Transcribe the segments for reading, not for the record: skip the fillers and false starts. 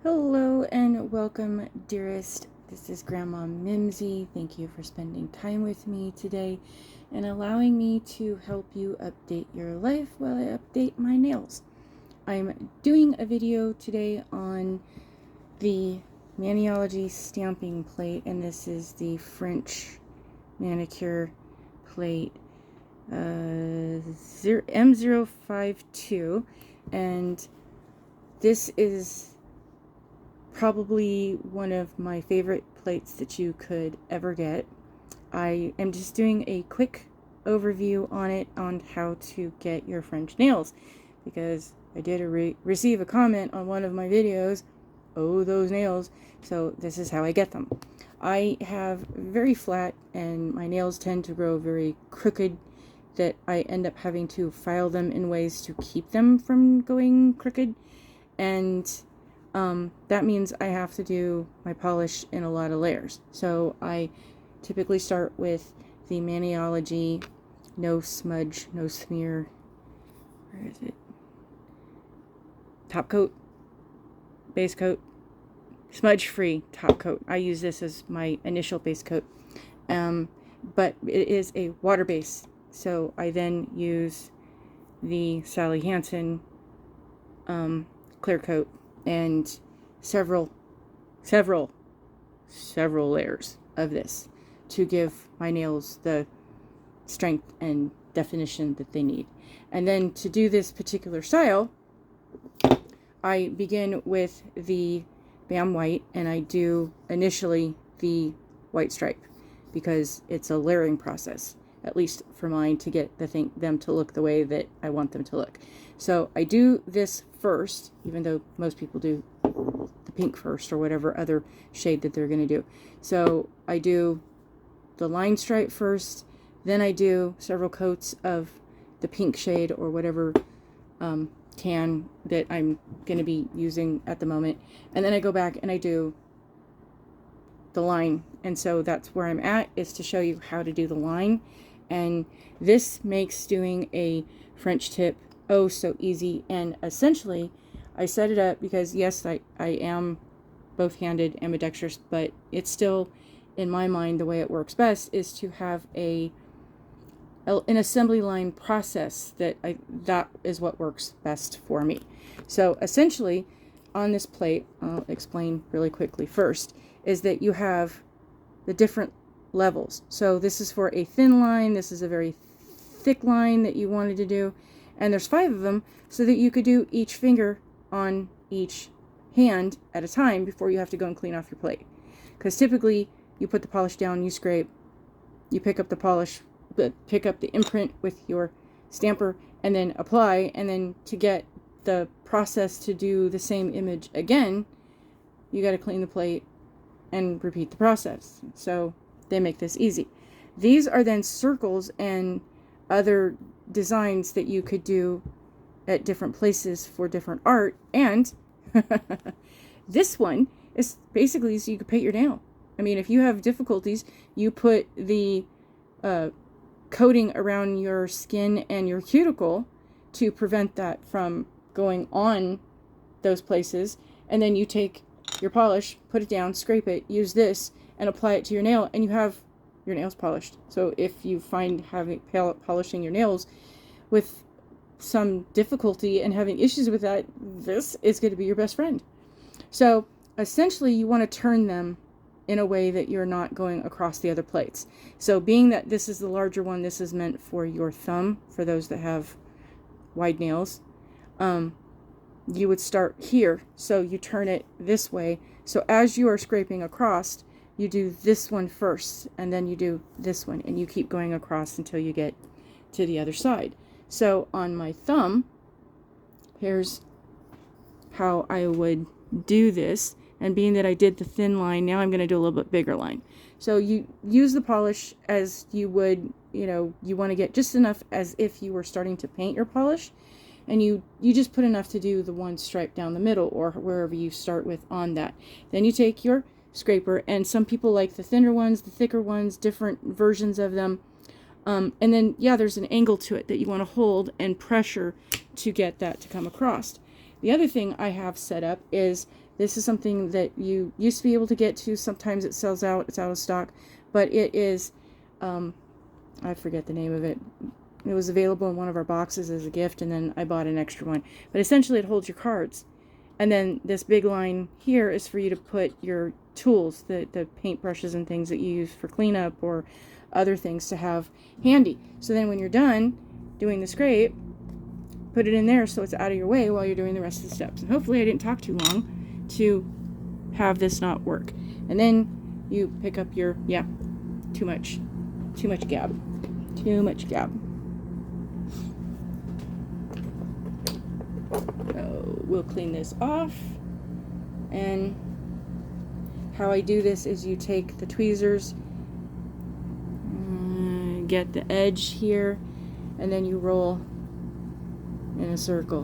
Hello and welcome, dearest. This is Grandma Mimsy. Thank you for spending time with me today and allowing me to help you update your life while I update my nails. I'm doing a video today on the Maniology stamping plate, and this is the French manicure plate M052, and this is probably one of my favorite plates that you could ever get. I am just doing a quick overview on it on how to get your French nails, because I did receive a comment on one of my videos, oh those nails, so this is how I get them. I have very flat and my nails tend to grow very crooked, that I end up having to file them in ways to keep them from going crooked, and that means I have to do my polish in a lot of layers. So I typically start with the Maniology no smudge, no smear, where is it? Top coat, base coat, smudge free top coat. I use this as my initial base coat, but it is a water base. So I then use the Sally Hansen clear coat and several layers of this to give my nails the strength and definition that they need. And then to do this particular style, I begin with the Bam White, and I do initially the white stripe because it's a layering process, at least for mine, to get them to look the way that I want them to look. So I do this first, even though most people do the pink first or whatever other shade that they're going to do. So I do the line stripe first, then I do several coats of the pink shade or whatever tan that I'm going to be using at the moment, and then I go back and I do the line. And so that's where I'm at, is to show you how to do the line. And this makes doing a French tip oh so easy. And essentially I set it up because yes, I am both handed, ambidextrous, but it's still, in my mind, the way it works best is to have an assembly line process. That is what works best for me. So essentially on this plate, I'll explain really quickly first, is that you have the different levels. So this is for a thin line, this is a very thick line that you wanted to do, and there's 5 of them so that you could do each finger on each hand at a time before you have to go and clean off your plate. Because typically you put the polish down, you scrape, you pick up the polish, pick up the imprint with your stamper, and then apply, and then to get the process to do the same image again, you got to clean the plate and repeat the process. So they make this easy. These are then circles and other designs that you could do at different places for different art. And this one is basically so you could paint your nail. I mean, if you have difficulties, you put the coating around your skin and your cuticle to prevent that from going on those places, and then you take your polish, put it down, scrape it, use this, and apply it to your nail, and you have your nails polished. So if you find polishing your nails with some difficulty and having issues with that, this is going to be your best friend. So essentially you want to turn them in a way that you're not going across the other plates. So being that this is the larger one, this is meant for your thumb, for those that have wide nails. You would start here, so you turn it this way. So as you are scraping across, you do this one first, and then you do this one, and you keep going across until you get to the other side. So on my thumb, here's how I would do this. And being that I did the thin line, now I'm going to do a little bit bigger line. So you use the polish as you would, you want to get just enough as if you were starting to paint your polish. And you just put enough to do the one stripe down the middle or wherever you start with on that. Then you take your scraper, and some people like the thinner ones, the thicker ones, different versions of them. And then, yeah, there's an angle to it that you want to hold and pressure to get that to come across. The other thing I have set up is This is something that you used to be able to get to. Sometimes it sells out, it's out of stock, but it is, I forget the name of it. It was available in one of our boxes as a gift, and then I bought an extra one. But essentially it holds your cards. And then this big line here is for you to put your tools, the paint brushes and things that you use for cleanup or other things to have handy. So then when you're done doing the scrape, put it in there so it's out of your way while you're doing the rest of the steps. And hopefully I didn't talk too long to have this not work. And then you pick up your, yeah, too much gab. Too much gab. So we'll clean this off. And how I do this is you take the tweezers, get the edge here, and then you roll in a circle.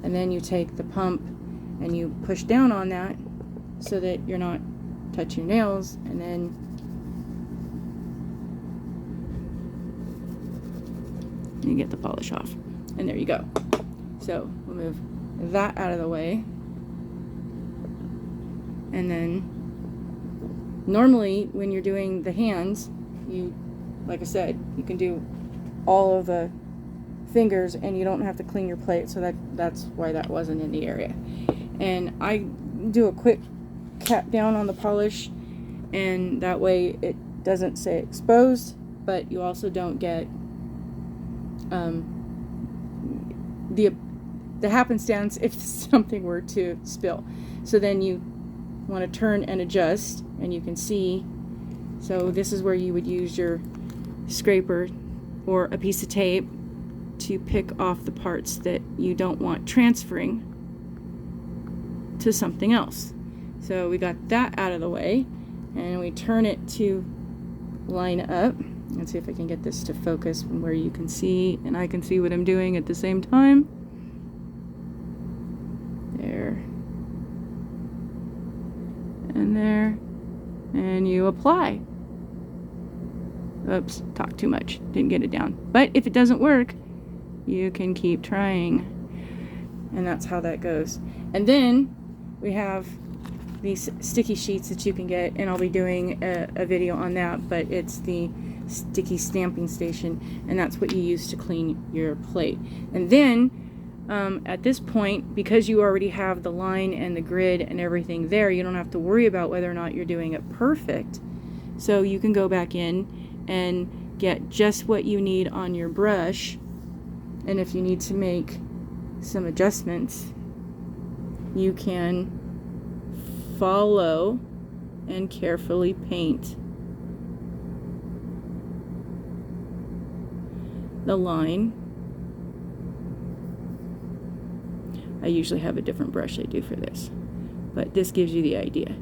And then you take the pump and you push down on that so that you're not touching your nails, and then you get the polish off. And there you go. So we'll move that out of the way. And then normally when you're doing the hands, you, like I said, you can do all of the fingers and you don't have to clean your plate, so that's why that wasn't in the area. And I do a quick cap down on the polish, and that way it doesn't say exposed, but you also don't get the happenstance if something were to spill. So then you want to turn and adjust, and you can see, so this is where you would use your scraper or a piece of tape to pick off the parts that you don't want transferring to something else. So we got that out of the way, and we turn it to line up. Let's see if I can get this to focus from where you can see and I can see what I'm doing at the same time. There. And there. And you apply. Oops, talked too much. Didn't get it down. But if it doesn't work, you can keep trying. And that's how that goes. And then we have these sticky sheets that you can get, and I'll be doing a video on that, but it's the sticky stamping station, and that's what you use to clean your plate. And then at this point, because you already have the line and the grid and everything there, you don't have to worry about whether or not you're doing it perfect. So you can go back in and get just what you need on your brush, and if you need to make some adjustments, you can follow and carefully paint the line. I usually have a different brush I do for this, but this gives you the idea.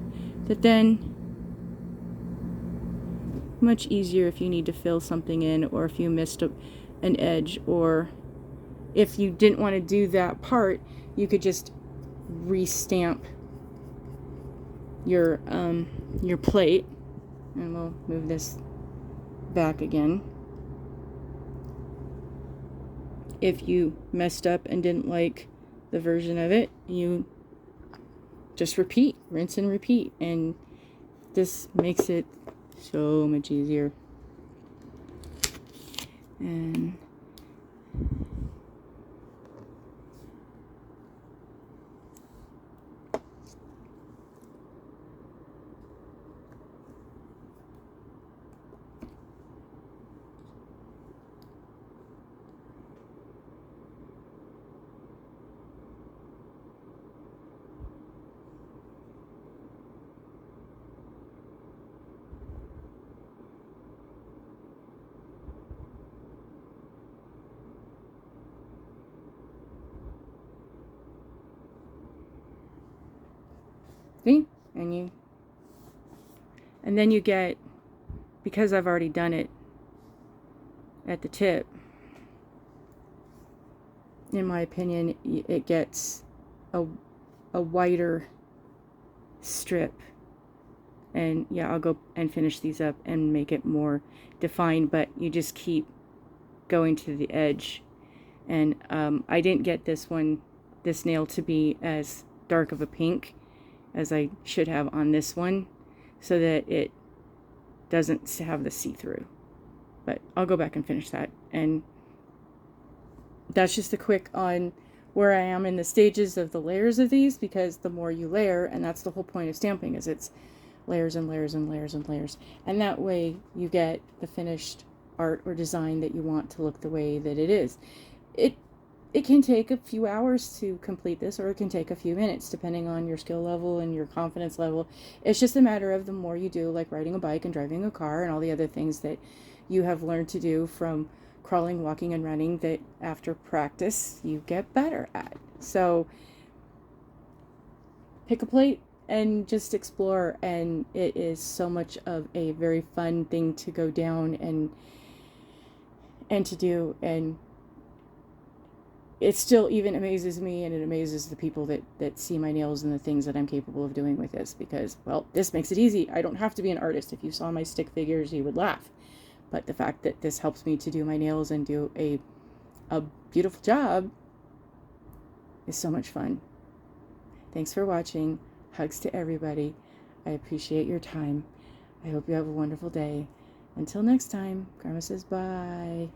That then, much easier if you need to fill something in, or if you missed an edge, or if you didn't want to do that part, you could just re-stamp your plate. And we'll move this back again. If you messed up and didn't like the version of it, you just repeat, rinse and repeat, and this makes it so much easier. And see? And then you get, because I've already done it at the tip, in my opinion, it gets a wider strip. And yeah, I'll go and finish these up and make it more defined, but you just keep going to the edge. And I didn't get this nail to be as dark of a pink, as I should have on this one, so that it doesn't have the see-through. But I'll go back and finish that. And that's just a quick on where I am in the stages of the layers of these, because the more you layer, and that's the whole point of stamping, is it's layers and layers and layers and layers. And that way you get the finished art or design that you want to look the way that it is. It can take a few hours to complete this, or it can take a few minutes, depending on your skill level and your confidence level. It's just a matter of the more you do, like riding a bike and driving a car and all the other things that you have learned to do from crawling, walking, and running, that after practice you get better at. So pick a plate and just explore, and it is so much of a very fun thing to go down and to do. And it still even amazes me, and it amazes the people that see my nails and the things that I'm capable of doing with this, because, well, this makes it easy. I don't have to be an artist. If you saw my stick figures, you would laugh. But the fact that this helps me to do my nails and do a beautiful job is so much fun. Thanks for watching. Hugs to everybody. I appreciate your time. I hope you have a wonderful day. Until next time, Grandma says bye.